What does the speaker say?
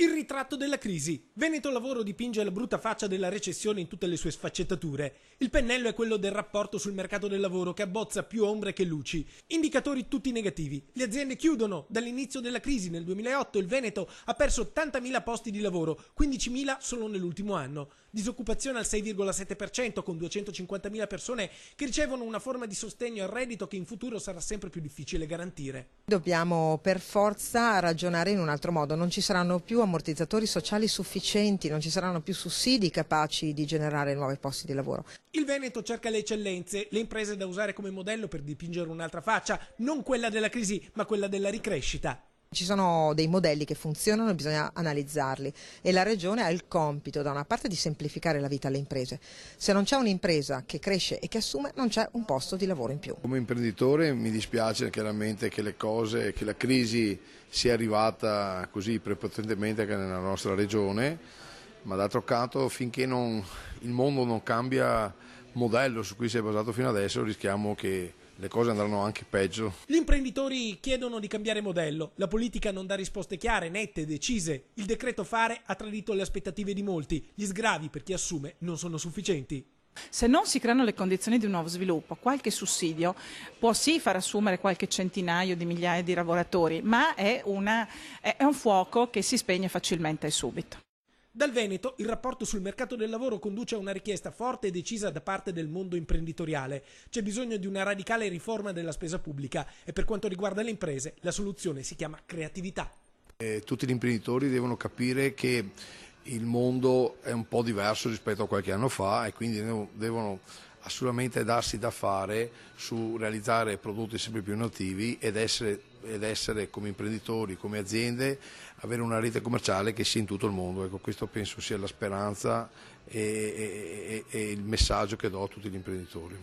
Il ritratto della crisi. Veneto Lavoro dipinge la brutta faccia della recessione in tutte le sue sfaccettature. Il pennello è quello del rapporto sul mercato del lavoro che abbozza più ombre che luci. Indicatori tutti negativi. Le aziende chiudono. Dall'inizio della crisi nel 2008 il Veneto ha perso 80.000 posti di lavoro, 15.000 solo nell'ultimo anno. Disoccupazione al 6,7% con 250.000 persone che ricevono una forma di sostegno al reddito che in futuro sarà sempre più difficile garantire. Dobbiamo per forza ragionare in un altro modo, non ci saranno più ammortizzatori sociali sufficienti, non ci saranno più sussidi capaci di generare nuovi posti di lavoro. Il Veneto cerca le eccellenze, le imprese da usare come modello per dipingere un'altra faccia, non quella della crisi ma quella della ricrescita. Ci sono dei modelli che funzionano e bisogna analizzarli e la Regione ha il compito da una parte di semplificare la vita alle imprese. Se non c'è un'impresa che cresce e che assume non c'è un posto di lavoro in più. Come imprenditore mi dispiace chiaramente che che la crisi sia arrivata così prepotentemente anche nella nostra Regione, ma d'altro canto finché il mondo non cambia modello su cui si è basato fino adesso rischiamo che le cose andranno anche peggio. Gli imprenditori chiedono di cambiare modello, la politica non dà risposte chiare, nette, decise. Il decreto fare ha tradito le aspettative di molti, gli sgravi per chi assume non sono sufficienti. Se non si creano le condizioni di un nuovo sviluppo, qualche sussidio può sì far assumere qualche centinaio di migliaia di lavoratori, ma è un fuoco che si spegne facilmente e subito. Dal Veneto il rapporto sul mercato del lavoro conduce a una richiesta forte e decisa da parte del mondo imprenditoriale. C'è bisogno di una radicale riforma della spesa pubblica e per quanto riguarda le imprese la soluzione si chiama creatività. Tutti gli imprenditori devono capire che il mondo è un po' diverso rispetto a qualche anno fa e quindi devono assolutamente darsi da fare su realizzare prodotti sempre più innovativi ed essere come imprenditori, come aziende, avere una rete commerciale che sia in tutto il mondo. Ecco, questo penso sia la speranza e il messaggio che do a tutti gli imprenditori.